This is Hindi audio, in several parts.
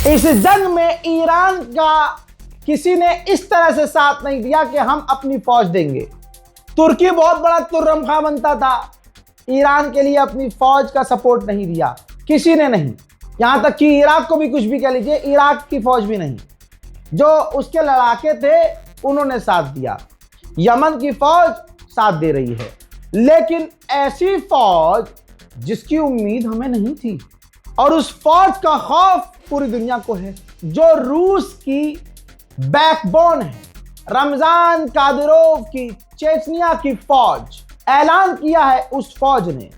इस जंग में ईरान का किसी ने इस तरह से साथ नहीं दिया कि हम अपनी फौज देंगे। तुर्की बहुत बड़ा तुर्रमखा बनता था, ईरान के लिए अपनी फौज का सपोर्ट नहीं दिया, किसी ने नहीं। यहां तक कि इराक को भी कुछ भी कह लीजिए, इराक की फौज भी नहीं। जो उसके लड़ाके थे उन्होंने साथ दिया। यमन की फौज साथ दे रही है, लेकिन ऐसी फौज जिसकी उम्मीद हमें नहीं थी, और उस फौज का खौफ पूरी दुनिया को है, जो रूस की बैकबोन है। रमजान कादिरोव की चेचनिया की फौज ऐलान किया है, उस फौज ने,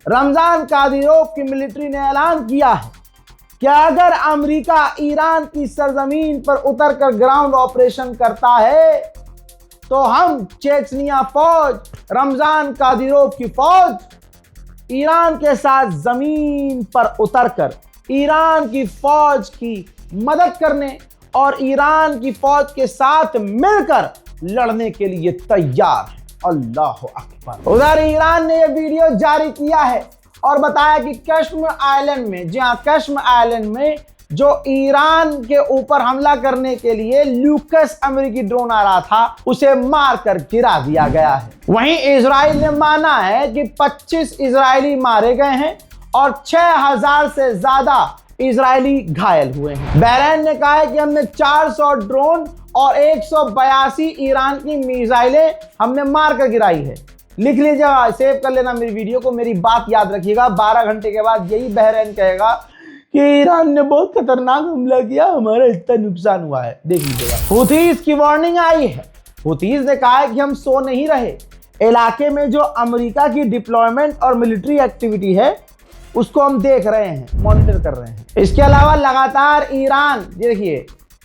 रमजान कादिरोव की मिलिट्री ने ऐलान किया है कि अगर अमेरिका ईरान की सरजमीन पर उतरकर ग्राउंड ऑपरेशन करता है तो हम चेचनिया फौज, रमजान कादिरोव की फौज, ईरान के साथ जमीन पर उतरकर ईरान की फौज की मदद करने और ईरान की फौज के साथ मिलकर लड़ने के लिए तैयार है। अल्लाह अकबर। उधर ईरान ने यह वीडियो जारी किया है और बताया कि कश्मीर आइलैंड में, जी हाँ, कश्मीर आइलैंड में जो ईरान के ऊपर हमला करने के लिए ल्यूकस अमेरिकी ड्रोन आ रहा था, उसे मारकर गिरा दिया गया है। वहीं इजराइल ने माना है कि 25 इजरायली मारे गए हैं और 6000 से ज्यादा इजरायली घायल हुए हैं। बहरीन ने कहा है कि हमने 400 ड्रोन और 182 ईरान की मिसाइलें हमने मारकर गिराई है। लिख लीजिएगा, सेव कर लेना मेरी वीडियो को, मेरी बात याद रखिएगा। 12 घंटे के बाद यही बहरीन कहेगा कि ईरान ने बहुत खतरनाक हमला किया, हमारा इतना नुकसान हुआ है। देख लीजिएगा। हुतीज की वार्निंग आई है। हुतीज ने कहा है कि हम सो नहीं रहे, इलाके में जो अमेरिका की डिप्लॉयमेंट और मिलिट्री एक्टिविटी है उसको हम देख रहे हैं, मॉनिटर कर रहे हैं। इसके अलावा लगातार ईरान, देखिए,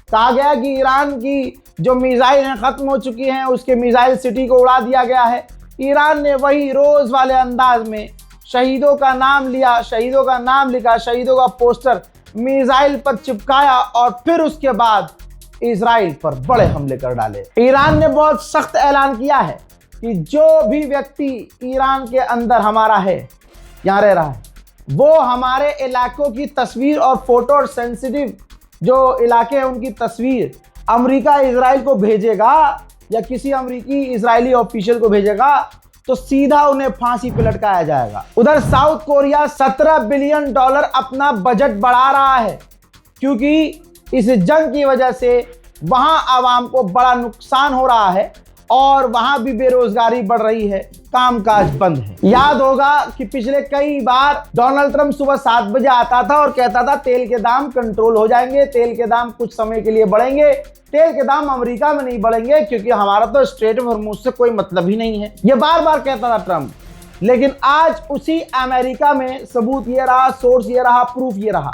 कहा गया कि ईरान की जो मिसाइल हैं खत्म हो चुकी हैं, उसके मिसाइल सिटी को उड़ा दिया गया है। ईरान ने वही रोज वाले अंदाज में शहीदों का नाम लिया, शहीदों का नाम लिखा, शहीदों का पोस्टर मिसाइल पर चिपकाया और फिर उसके बाद इजराइल पर बड़े हमले कर डाले। ईरान ने बहुत सख्त ऐलान किया है कि जो भी व्यक्ति ईरान के अंदर हमारा है, यहाँ रह रहा है, वो हमारे इलाकों की तस्वीर और फोटो और सेंसिटिव जो इलाके हैं उनकी तस्वीर अमेरिका इजराइल को भेजेगा या किसी अमेरिकी इजरायली ऑफिशियल को भेजेगा तो सीधा उन्हें फांसी पे लटकाया जाएगा। उधर साउथ कोरिया $17 बिलियन अपना बजट बढ़ा रहा है, क्योंकि इस जंग की वजह से वहां आवाम को बड़ा नुकसान हो रहा है और वहां भी बेरोजगारी बढ़ रही है, कामकाज बंद है। याद होगा कि पिछले कई बार डोनाल्ड ट्रंप सुबह 7 बजे आता था और कहता था तेल के दाम कंट्रोल हो जाएंगे, तेल के दाम कुछ समय के लिए बढ़ेंगे, तेल के दाम अमेरिका में नहीं बढ़ेंगे क्योंकि हमारा तो स्ट्रेट ऑफ हॉर्मुज से कोई मतलब ही नहीं है। ये बार बार कहता था ट्रंप। लेकिन आज उसी अमेरिका में सबूत ये रहा, सोर्स ये रहा, प्रूफ ये रहा,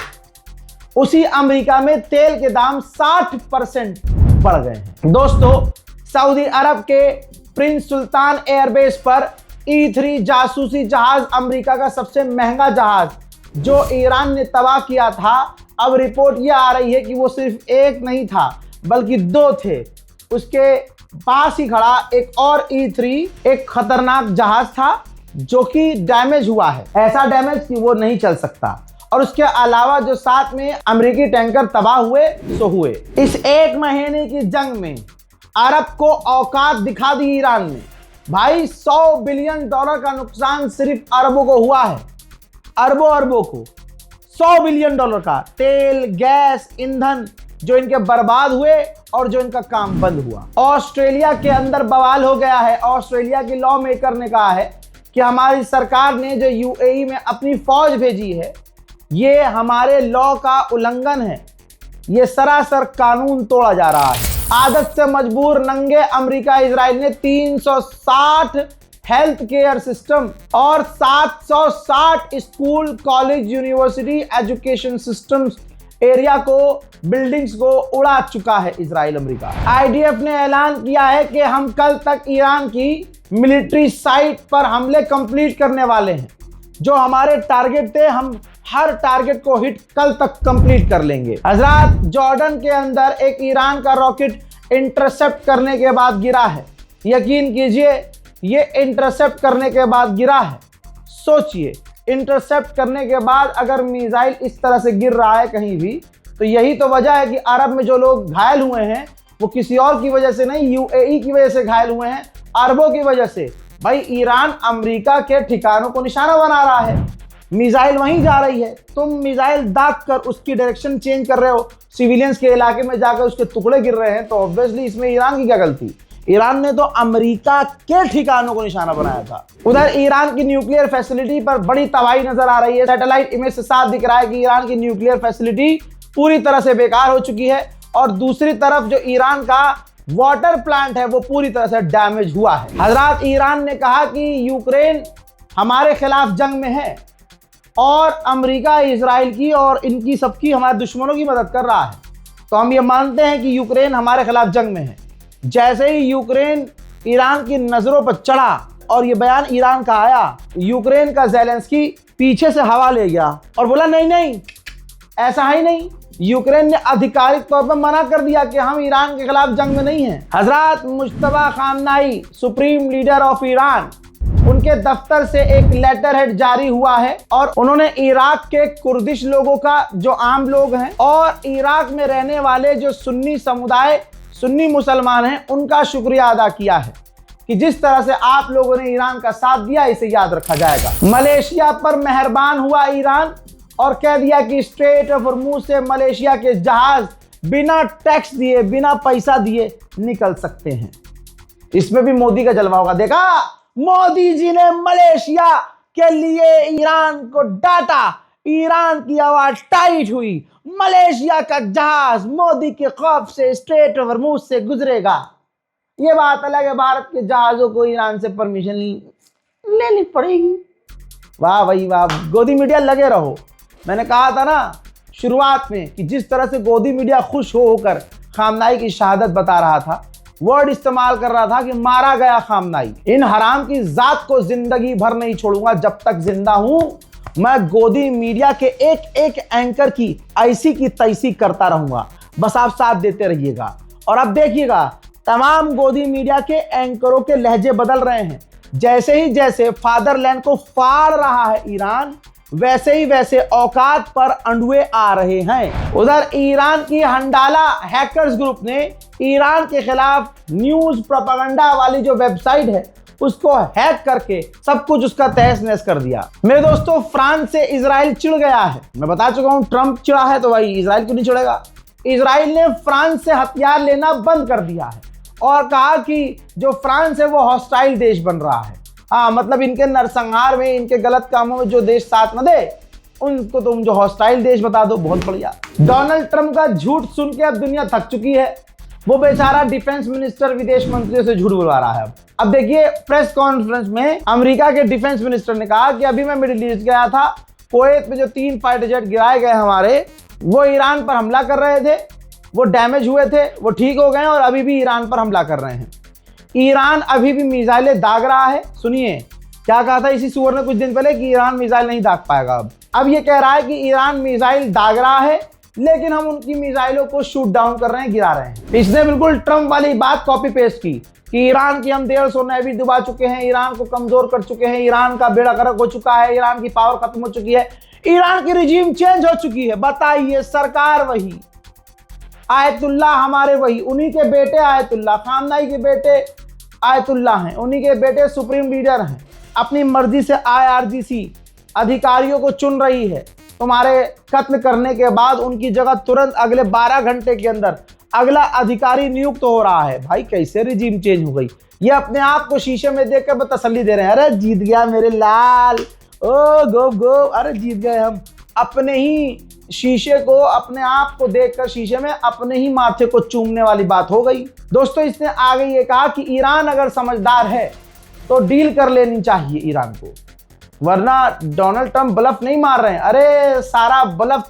उसी अमेरिका में तेल के दाम 60% बढ़ गए हैं। दोस्तों, सऊदी अरब के प्रिंस सुल्तान एयरबेस पर E-3 जासूसी जहाज, अमेरिका का सबसे महंगा जहाज, जो ईरान ने तबाह किया था, अब रिपोर्ट यह आ रही है कि वो सिर्फ एक नहीं था बल्कि 2 थे। उसके पास ही खड़ा एक और E-3 एक खतरनाक जहाज था जो कि डैमेज हुआ है, ऐसा डैमेज कि वो नहीं चल सकता। और उसके अलावा जो साथ में अमेरिकी टैंकर तबाह हुए सो हुए। इस 1 महीने की जंग में अरब को औकात दिखा दी ईरान ने। भाई $100 बिलियन का नुकसान सिर्फ अरबों को हुआ है, अरबों को $100 बिलियन का तेल, गैस, ईंधन जो इनके बर्बाद हुए और जो इनका काम बंद हुआ। ऑस्ट्रेलिया के अंदर बवाल हो गया है। ऑस्ट्रेलिया की लॉ मेकर ने कहा है कि हमारी सरकार ने जो यूएई में अपनी फौज भेजी है, ये हमारे लॉ का उल्लंघन है, ये सरासर कानून तोड़ा जा रहा है। आदत से मजबूर नंगे अमेरिका इजराइल ने 360 हेल्थ केयर सिस्टम और 760 school, college, university education systems area को, बिल्डिंग्स को उड़ा चुका है इजराइल अमेरिका। आईडीएफ ने ऐलान किया है कि हम कल तक ईरान की मिलिट्री साइट पर हमले कंप्लीट करने वाले हैं। जो हमारे टारगेट थे, हम हर टारगेट को हिट कल तक कंप्लीट कर लेंगे। हजरात, जॉर्डन के अंदर एक ईरान का रॉकेट इंटरसेप्ट करने के बाद गिरा है। यकीन कीजिए, ये इंटरसेप्ट करने के बाद गिरा है। सोचिए, इंटरसेप्ट करने के बाद अगर मिसाइल इस तरह से गिर रहा है कहीं भी, तो यही तो वजह है कि अरब में जो लोग घायल हुए हैं वो किसी और की वजह से नहीं, यूएई की वजह से घायल हुए हैं, अरबों की वजह से। भाई ईरान अमेरिका के ठिकानों को निशाना बना रहा है, मिसाइल वहीं जा रही है, तुम मिसाइल दाग कर उसकी डायरेक्शन चेंज कर रहे हो, सिविलियंस के इलाके में जाकर उसके टुकड़े गिर रहे हैं, तो ऑब्वियसली इसमें ईरान की क्या गलती? ईरान ने तो अमेरिका के ठिकानों को निशाना बनाया था। उधर ईरान की न्यूक्लियर फैसिलिटी पर बड़ी तबाही नजर आ रही है। सैटेलाइट इमेज से साफ दिख रहा है कि ईरान की न्यूक्लियर फैसिलिटी पूरी तरह से बेकार हो चुकी है, और दूसरी तरफ जो ईरान का वाटर प्लांट है वो पूरी तरह से डैमेज हुआ है। हजरात, ईरान ने कहा कि यूक्रेन हमारे खिलाफ जंग में है और अमेरिका इजराइल की और इनकी सबकी हमारे दुश्मनों की मदद कर रहा है, तो हम ये मानते हैं कि यूक्रेन हमारे खिलाफ जंग में है। जैसे ही यूक्रेन ईरान की नजरों पर चढ़ा और ये बयान ईरान का आया, यूक्रेन का ज़ेलेंस्की पीछे से हवा ले गया और बोला नहीं नहीं ऐसा ही नहीं। यूक्रेन ने आधिकारिक तौर पर मना कर दिया कि हम ईरान के खिलाफ जंग में नहीं हैं। हजरत Mushtaba खामनाई, supreme leader of Iran, उनके दफ्तर से एक लेटर हेड जारी हुआ है और उन्होंने इराक के कुर्दिश लोगों का, जो आम लोग हैं, और इराक में रहने वाले जो सुन्नी समुदाय, सुन्नी मुसलमान हैं, उनका शुक्रिया अदा किया है कि जिस तरह से आप लोगों ने ईरान का साथ दिया, इसे याद रखा जाएगा। मलेशिया पर मेहरबान हुआ ईरान और कह दिया कि स्ट्रेट ऑफ हॉर्मुज से मलेशिया के जहाज बिना टैक्स दिए, बिना पैसा दिए निकल सकते हैं। इसमें भी मोदी का जलवा होगा। देखा, मोदी जी ने मलेशिया के लिए ईरान को डांटा, ईरान की आवाज टाइट हुई, मलेशिया का जहाज मोदी के खौफ से स्ट्रेट ऑफ हॉर्मुज से गुजरेगा। ये बात अलग है, भारत के जहाजों को ईरान से परमिशन लेनी पड़ेगी। वाह भाई वाह, गोदी मीडिया लगे रहो। मैंने कहा था ना शुरुआत में कि जिस तरह से गोदी मीडिया खुश होकर खामनाई की शहादत बता रहा था, वर्ड इस्तेमाल कर रहा था कि मारा गया खामनाई, इन हराम की जात को जिंदगी भर नहीं छोड़ूंगा, जब तक जिंदा हूं मैं गोदी मीडिया के एक एक एंकर की ऐसी की तैसी करता रहूंगा, बस आप साथ देते रहिएगा। और अब देखिएगा, तमाम गोदी मीडिया के एंकरों के लहजे बदल रहे हैं। जैसे फादरलैंड को फाड़ रहा है ईरान, वैसे ही वैसे औकात पर अंडुए आ रहे हैं। उधर ईरान की हंडाला हैकर्स ग्रुप ने ईरान के खिलाफ न्यूज प्रोपेगेंडा वाली जो वेबसाइट है उसको हैक करके सब कुछ उसका तहस नहस कर दिया। मेरे दोस्तों, फ्रांस से इजराइल चिढ़ गया है। मैं बता चुका हूं, ट्रंप चिढ़ा है तो भाई इजराइल क्यों नहीं चिढ़ेगा। इजराइल ने फ्रांस से हथियार लेना बंद कर दिया है और कहा कि जो फ्रांस है वो हॉस्टाइल देश बन रहा है। हाँ, मतलब इनके नरसंहार में, इनके गलत कामों में जो देश साथ न दे, उनको तुम जो हॉस्टाइल देश बता दो, बहुत बढ़िया। डोनाल्ड ट्रंप का झूठ सुन के अब दुनिया थक चुकी है। वो बेचारा डिफेंस मिनिस्टर विदेश मंत्रियों से झूठ बुलवा रहा है। अब देखिए, प्रेस कॉन्फ्रेंस में अमेरिका के डिफेंस मिनिस्टर ने कहा कि अभी मैं मिडिल ईस्ट गया था, कुवैत में जो 3 फाइटर जेट गिराए गए हमारे, वो ईरान पर हमला कर रहे थे, वो डैमेज हुए थे, वो ठीक हो गए और अभी भी ईरान पर हमला कर रहे हैं। ईरान अभी भी मिसाइलें दाग रहा है। सुनिए क्या कहा था इसी सुअर ने कुछ दिन पहले कि ईरान मिसाइल नहीं दाग पाएगा। अब ये कह रहा है कि ईरान मिसाइल दाग रहा है, लेकिन हम उनकी मिसाइलों को शूट डाउन कर रहे हैं, गिरा रहे हैं। इसने बिल्कुल ट्रंप वाली बात कॉपी पेस्ट की कि ईरान की हम 150 नेवी डुबा चुके हैं, ईरान को कमजोर कर चुके हैं, ईरान का बेड़ा गर्क हो चुका है, ईरान की पावर खत्म हो चुकी है, ईरान की रिजीम चेंज हो चुकी है। बताइए, सरकार वही, आयतुल्ला हमारे वही, उन्हीं के बेटे आयतुल्ला, खामनाई के बेटे आयतुल्ला हैं, उन्हीं के बेटे सुप्रीम लीडर हैं। अपनी मर्जी से IRGC अधिकारियों को चुन रही है। तुम्हारे कत्ल करने के बाद उनकी जगह तुरंत अगले 12 घंटे के अंदर अगला अधिकारी नियुक्त हो रहा है। भाई कैसे रिजीम चेंज हो गई। ये अपने आप को शीशे में देख कर तसल्ली दे रहे हैं, अरे जीत गया मेरे लाल, ओ गो गो, अरे जीत गए हम। अपने ही शीशे को, अपने आप को देखकर शीशे में अपने ही माथे को चूमने वाली बात हो गई। दोस्तों, इसने आगे ये कहा कि ईरान अगर समझदार है तो डील कर लेनी चाहिए ईरान को, वरना डोनाल्ड ट्रंप ब्लफ नहीं मार रहे हैं। अरे सारा ब्लफ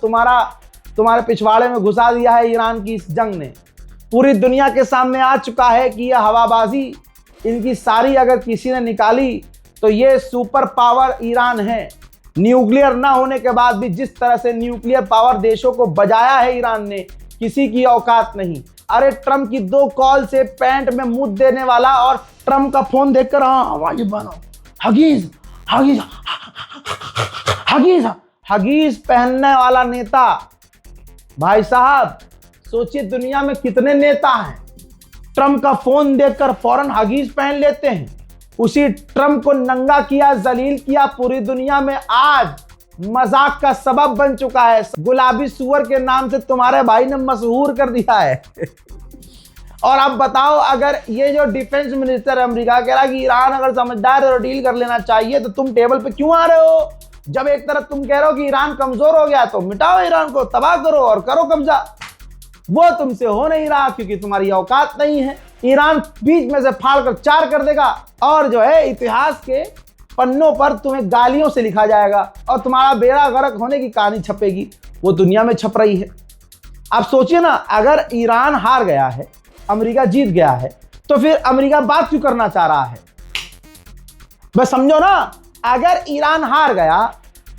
तुम्हारे पिछवाड़े में घुसा दिया है ईरान की इस जंग ने। पूरी दुनिया के सामने आ चुका है कि यह हवाबाजी इनकी सारी अगर किसी ने निकाली तो ये सुपर पावर ईरान है। न्यूक्लियर ना होने के बाद भी जिस तरह से न्यूक्लियर पावर देशों को बजाया है ईरान ने, किसी की औकात नहीं। अरे ट्रंप की 2 कॉल से पैंट में मुंह देने वाला और ट्रंप का फोन देखकर आवाज बनो, हगीज हगीज हगीज हगीज पहनने वाला नेता भाई साहब सोचिए दुनिया में कितने नेता हैं, ट्रम्प का फोन देखकर फौरन हगीज पहन लेते हैं। उसी ट्रम्प को नंगा किया, जलील किया, पूरी दुनिया में आज मजाक का सबब बन चुका है। गुलाबी सुअर के नाम से तुम्हारे भाई ने मशहूर कर दिया है। और अब बताओ, अगर ये जो डिफेंस मिनिस्टर अमेरिका कह रहा है कि ईरान अगर समझदार है तो डील कर लेना चाहिए, तो तुम टेबल पे क्यों आ रहे हो? जब एक तरफ तुम कह रहे हो कि ईरान कमजोर हो गया तो मिटाओ ईरान को, तबाह करो और करो कब्जा। वो तुमसे हो नहीं रहा क्योंकि तुम्हारी औकात नहीं है। ईरान बीच में से फाड़ कर चार कर देगा और जो है इतिहास के पन्नों पर तुम्हें गालियों से लिखा जाएगा और तुम्हारा बेड़ा गर्क होने की कहानी छपेगी। वो दुनिया में छप रही है। आप सोचिए ना, अगर ईरान हार गया है, अमेरिका जीत गया है, तो फिर अमेरिका बात क्यों करना चाह रहा है? बस समझो ना, अगर ईरान हार गया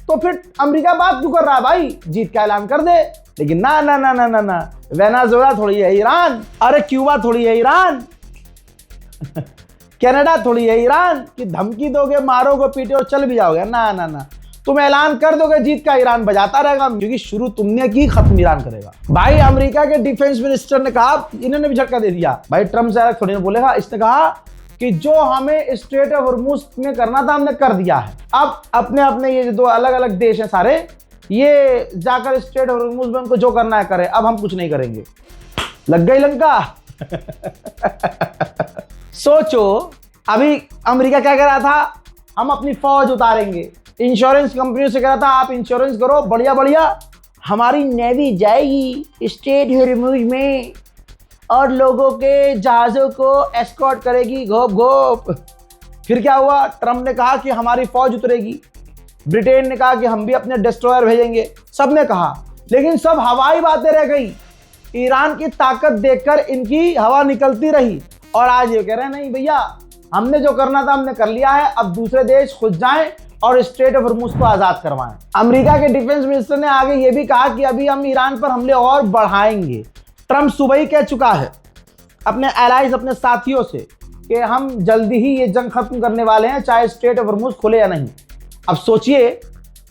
तो फिर अमेरिका बात क्यों कर रहा है? भाई जीत का ऐलान कर दे। लेकिन ना ना ना ना ना ना, वेनेजुएला थोड़ी है ईरान, अरे क्यूबा थोड़ी है ईरान, कनाडा थोड़ी है ईरान कि धमकी दोगे, मारोगे, पीटे और चल भी जाओगे। ना ना ना, तुम ऐलान कर दोगे जीत का, ईरान बजाता रहेगा क्योंकि शुरू तुमने की, खत्म ईरान करेगा। भाई अमेरिका के डिफेंस मिनिस्टर ने कहा, इन्होंने भी झटका दे दिया। भाई ट्रम्प से थोड़ी ना बोलेगा, इसने कहा कि जो हमें स्ट्रेट ऑफ हॉर्मुज में करना था हमने कर दिया है। अब अपने अपने ये दो अलग अलग देश हैं सारे, ये जाकर स्ट्रेट ऑफ हॉर्मुज में उनको जो करना है करे, अब हम कुछ नहीं करेंगे। लग गई लंका। सोचो, अभी अमेरिका क्या कह रहा था, हम अपनी फौज उतारेंगे। इंश्योरेंस कंपनियों से कह रहा था आप इंश्योरेंस करो, बढ़िया बढ़िया, हमारी नेवी जाएगी स्ट्रेट हॉर्मुज में और लोगों के जहाज़ों को एस्कॉर्ट करेगी घोप घोप। फिर क्या हुआ? ट्रम्प ने कहा कि हमारी फौज उतरेगी, ब्रिटेन ने कहा कि हम भी अपने डिस्ट्रॉयर भेजेंगे, सब ने कहा, लेकिन सब हवाई बातें रह गई। ईरान की ताकत देखकर इनकी हवा निकलती रही और आज ये कह रहे हैं नहीं भैया, हमने जो करना था हमने कर लिया है, अब दूसरे देश खुद जाएं और स्ट्रेट ऑफ हॉर्मुज को आजाद करवाएं। अमेरिका के डिफेंस मिनिस्टर ने आगे ये भी कहा कि अभी हम ईरान पर हमले और बढ़ाएंगे। ट्रम्प सुबह ही कह चुका है अपने एलाइज, अपने साथियों से कि हम जल्दी ही ये जंग खत्म करने वाले हैं, चाहे स्ट्रेट ऑफ हॉर्मुज खुले या नहीं। अब सोचिए,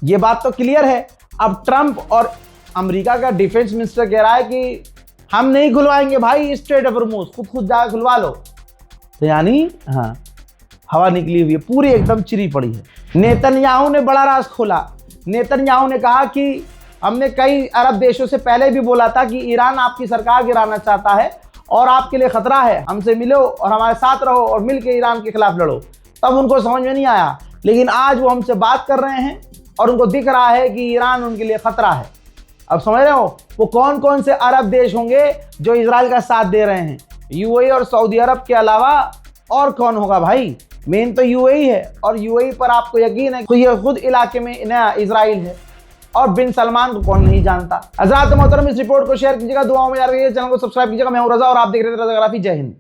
ये बात तो क्लियर है। अब ट्रम्प और अमेरिका का डिफेंस मिनिस्टर कह रहा है कि हम नहीं खुलवाएंगे भाई स्ट्रेट ऑफ हॉर्मुज, खुद जाकर खुलवा लो। तो यानी हाँ, हवा निकली हुई है, पूरी एकदम चिरी पड़ी है। नेतन्याहू ने बड़ा राज खोला। नेतन्याहू ने कहा कि हमने कई अरब देशों से पहले भी बोला था कि ईरान आपकी सरकार गिराना चाहता है और आपके लिए खतरा है, हमसे मिलो और हमारे साथ रहो और मिलकर ईरान के खिलाफ लड़ो। तब उनको समझ में नहीं आया, लेकिन आज वो हमसे बात कर रहे हैं और उनको दिख रहा है कि ईरान उनके लिए खतरा है। अब समझ रहे हो वो कौन कौन से अरब देश होंगे जो इजराइल का साथ दे रहे हैं? यूएई और सऊदी अरब के अलावा और कौन होगा भाई? मेन तो यूएई है, और यूएई पर आपको यकीन है ये खुद इलाके में नया इजराइल है, और बिन सलमान को कौन नहीं जानता। हज़रात मोहतरम, इस रिपोर्ट को शेयर कीजिएगा, दुआओं में याद रखिएगा, चैनल को सब्सक्राइब कीजिएगा। मैं हूं रजा और आप देख रहे थे रज़ाग्राफी। जय हिंद।